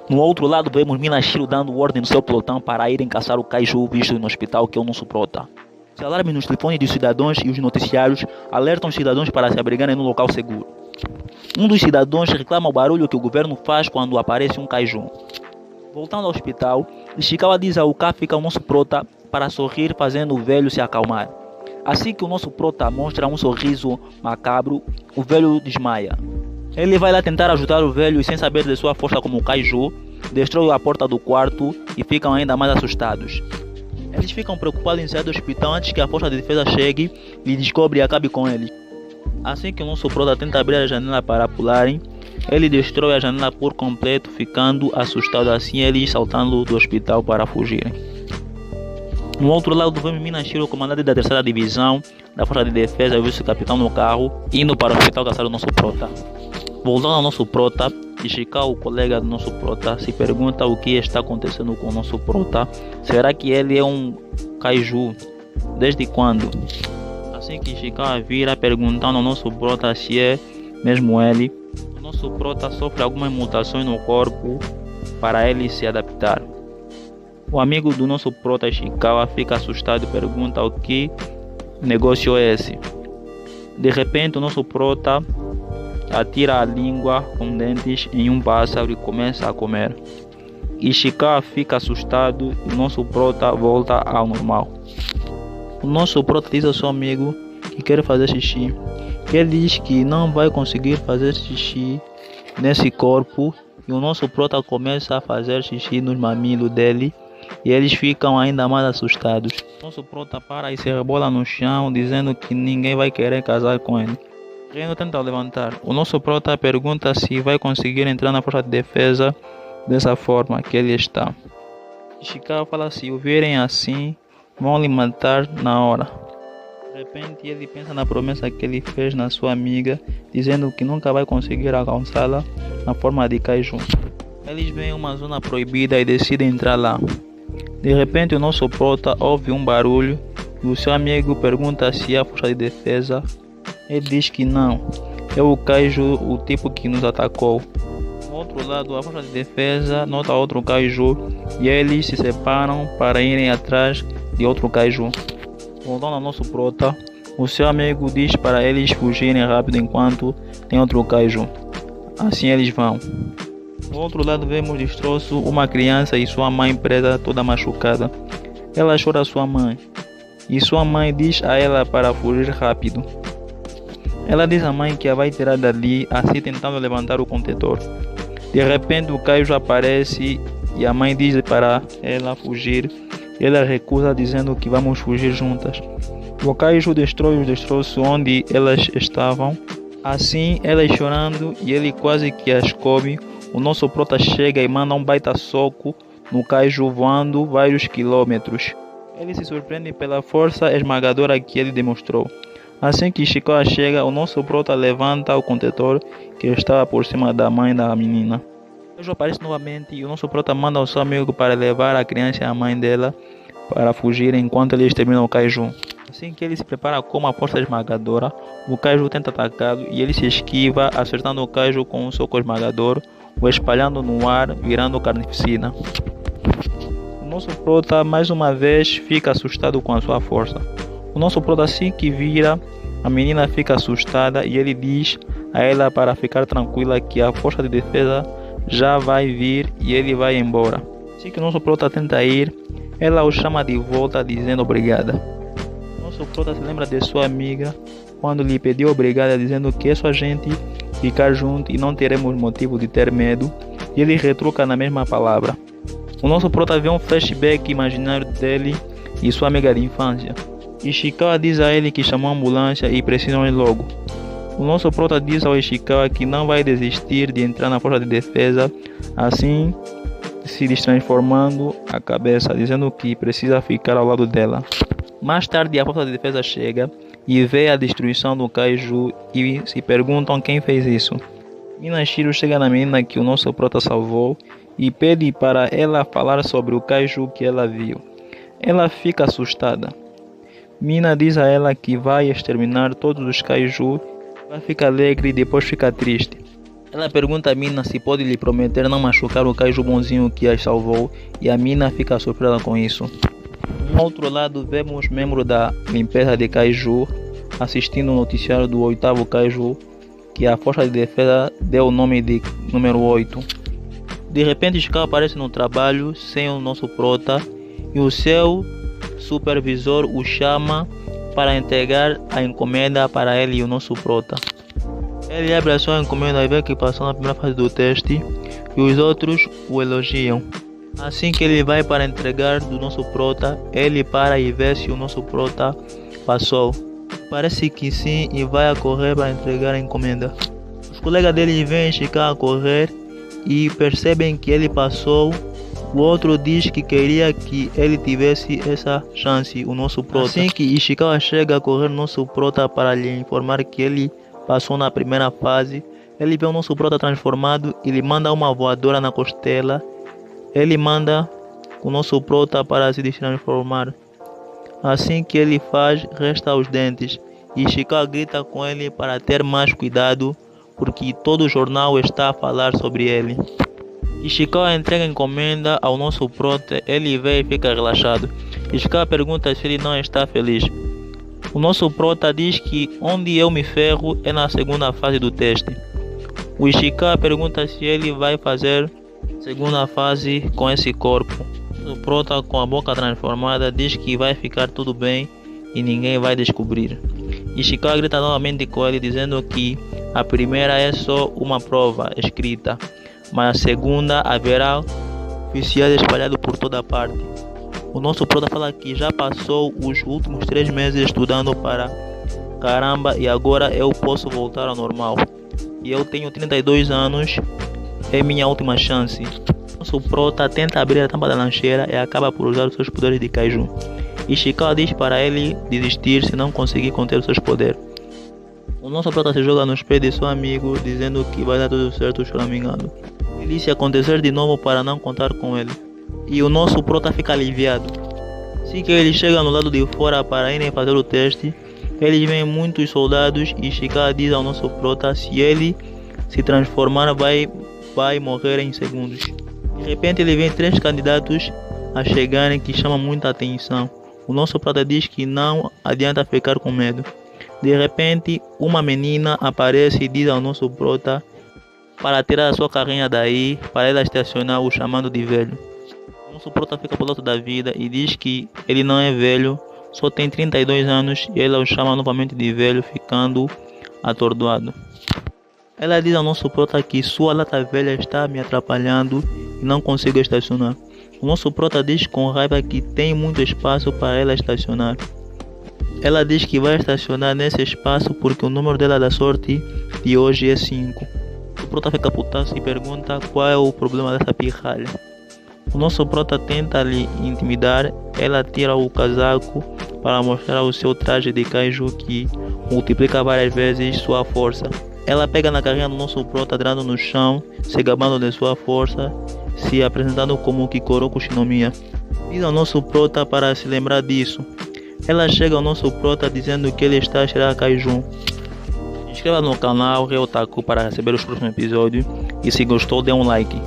No outro lado vemos Minashiro dando ordem no seu pelotão para irem caçar o kaiju visto no hospital que é o nosso prota. Os alarmes nos telefones dos cidadãos e os noticiários alertam os cidadãos para se abrigarem num local seguro. Um dos cidadãos reclama o barulho que o governo faz quando aparece um kaiju. Voltando ao hospital, Ishikawa diz ao Kafka o nosso prota para sorrir fazendo o velho se acalmar. Assim que o nosso prota mostra um sorriso macabro, o velho desmaia. Ele vai lá tentar ajudar o velho e sem saber de sua força como kaiju, destrói a porta do quarto e ficam ainda mais assustados. Eles ficam preocupados em sair do hospital antes que a força de defesa chegue, lhe descobre e acabe com ele. Assim que o nosso prota tenta abrir a janela para pularem, ele destrói a janela por completo, ficando assustado assim eles saltando do hospital para fugirem. No outro lado vemos Minashiro, comandante da terceira divisão da força de defesa, e o vice-capitão no carro, indo para o hospital caçar o nosso prota. Voltando ao nosso prota, Ishikawa, o colega do nosso prota, se pergunta o que está acontecendo com o nosso prota. Será que ele é um kaiju? Desde quando? Assim que Ishikawa vira perguntando ao nosso prota se é mesmo ele, o nosso prota sofre algumas mutações no corpo para ele se adaptar. O amigo do nosso prota, Ishikawa, fica assustado e pergunta o que negócio é esse. De repente o nosso prota atira a língua com dentes em um pássaro e começa a comer. Ishikawa fica assustado e o nosso prota volta ao normal. O nosso prota diz ao seu amigo que quer fazer xixi. Ele diz que não vai conseguir fazer xixi nesse corpo e o nosso prota começa a fazer xixi nos mamilos dele e eles ficam ainda mais assustados. Nosso prota para e se rebola no chão dizendo que ninguém vai querer casar com ele. Reno tenta levantar. O nosso prota pergunta se vai conseguir entrar na força de defesa dessa forma que ele está. Ishikawa fala se o verem assim, vão lhe matar na hora. De repente ele pensa na promessa que ele fez na sua amiga, dizendo que nunca vai conseguir alcançá-la na forma de kaiju. Eles veem uma zona proibida e decidem entrar lá. De repente o nosso prota ouve um barulho e o seu amigo pergunta se é a força de defesa. Ele diz que não, é o kaiju, o tipo que nos atacou. Do outro lado, a força de defesa nota outro kaiju e eles se separam para irem atrás de outro kaiju. Voltando ao nosso prota, o seu amigo diz para eles fugirem rápido enquanto tem outro kaiju. Assim eles vão. Do outro lado vemos destroço, uma criança e sua mãe presa toda machucada. Ela chora sua mãe e sua mãe diz a ela para fugir rápido. Ela diz à mãe que a vai tirar dali, assim tentando levantar o contentor. De repente o kaiju aparece e a mãe diz para ela fugir. Ela recusa dizendo que vamos fugir juntas. O kaiju destrói os destroços onde elas estavam. Assim, elas chorando e ele quase que as come. O nosso prota chega e manda um baita soco no kaiju voando vários quilômetros. Ele se surpreende pela força esmagadora que ele demonstrou. Assim que Ishikawa chega, o nosso prota levanta o contentor que estava por cima da mãe da menina. O kaiju aparece novamente e o nosso prota manda ao seu amigo para levar a criança e a mãe dela para fugir enquanto ele extermina o kaiju. Assim que ele se prepara com uma força esmagadora, o kaiju tenta atacá-lo e ele se esquiva, acertando o kaiju com um soco esmagador, o espalhando no ar, virando carnificina. O nosso prota mais uma vez fica assustado com a sua força. O nosso prota assim que vira, a menina fica assustada e ele diz a ela para ficar tranquila que a força de defesa já vai vir e ele vai embora. Assim que o nosso prota tenta ir, ela o chama de volta dizendo obrigada. Nosso prota se lembra de sua amiga quando lhe pediu obrigada dizendo que é só a gente ficar junto e não teremos motivo de ter medo, e ele retruca na mesma palavra. O nosso prota vê um flashback imaginário dele e sua amiga de infância. Ishikawa diz a ele que chamou a ambulância e precisam ir logo. O nosso prota diz ao Ishikawa que não vai desistir de entrar na força de defesa, assim se destransformando a cabeça, dizendo que precisa ficar ao lado dela. Mais tarde a força de defesa chega e vê a destruição do kaiju e se perguntam quem fez isso. Minashiro chega na menina que o nosso prota salvou e pede para ela falar sobre o kaiju que ela viu. Ela fica assustada. Mina diz a ela que vai exterminar todos os kaiju, vai ficar alegre e depois fica triste. Ela pergunta a mina se pode lhe prometer não machucar o kaiju bonzinho que a salvou, e a mina fica surpresa com isso. Do outro lado, vemos membros da limpeza de kaiju assistindo o noticiário do 8º kaiju, que a força de defesa deu o nome de número 8. De repente, Ishikawa aparece no trabalho sem o nosso prota e o seu supervisor o chama para entregar a encomenda para ele e o nosso prota. Ele abre a sua encomenda e vê que passou na primeira fase do teste e os outros o elogiam. Assim que ele vai para entregar do nosso prota, ele para e vê se o nosso prota passou. Parece que sim e vai a correr para entregar a encomenda. Os colegas dele veem Ishikawa a correr e percebem que ele passou. O outro diz que queria que ele tivesse essa chance, o nosso prota. Assim que Ishikawa chega a correr no nosso prota para lhe informar que ele passou na primeira fase, ele vê o nosso prota transformado e lhe manda uma voadora na costela. Ele manda o nosso prota para se transformar. Assim que ele faz, resta os dentes. E Ishikawa grita com ele para ter mais cuidado, porque todo o jornal está a falar sobre ele. Ishikawa entrega a encomenda ao nosso prota, ele vê e fica relaxado. Ishikawa pergunta se ele não está feliz. O nosso prota diz que onde eu me ferro é na segunda fase do teste. O Ishikawa pergunta se ele vai fazer segunda fase com esse corpo. O prota, com a boca transformada, diz que vai ficar tudo bem e ninguém vai descobrir. Ishikawa grita novamente com ele, dizendo que a primeira é só uma prova escrita, mas a segunda haverá oficiais espalhados por toda parte. O nosso prota fala que já passou os últimos 3 meses estudando para caramba e agora eu posso voltar ao normal. E eu tenho 32 anos, é minha última chance. Nosso prota tenta abrir a tampa da lancheira e acaba por usar os seus poderes de kaiju. Ishikawa diz para ele desistir se não conseguir conter os seus poderes. O nosso prota se joga nos pés de seu amigo, dizendo que vai dar tudo certo choramingando. Ele se acontecer de novo para não contar com ele. E o nosso prota fica aliviado. Assim que ele chega no lado de fora para irem fazer o teste, eles veem muitos soldados e Ishikawa diz ao nosso prota se ele se transformar vai morrer em segundos. De repente ele vê 3 candidatos a chegarem que chamam muita atenção. O nosso prota diz que não adianta ficar com medo. De repente uma menina aparece e diz ao nosso prota para tirar a sua carrinha daí, para ela estacionar o chamando de velho. O nosso prota fica por da vida e diz que ele não é velho, só tem 32 anos e ela o chama novamente de velho, ficando atordoado. Ela diz ao nosso prota que sua lata velha está me atrapalhando e não consigo estacionar. O nosso prota diz com raiva que tem muito espaço para ela estacionar. Ela diz que vai estacionar nesse espaço porque o número dela da sorte de hoje é 5. O prota fica putaço e pergunta qual é o problema dessa pirralha. O nosso prota tenta lhe intimidar, ela tira o casaco para mostrar o seu traje de kaiju que multiplica várias vezes sua força. Ela pega na carrinha do nosso prota, dando no chão, se gabando de sua força, se apresentando como Kikoroku Shinomiya. Diz ao nosso prota para se lembrar disso. Ela chega ao nosso prota dizendo que ele está a cheirar a kaiju. Se inscreva no canal Reotaku para receber os próximos episódios e se gostou dê um like.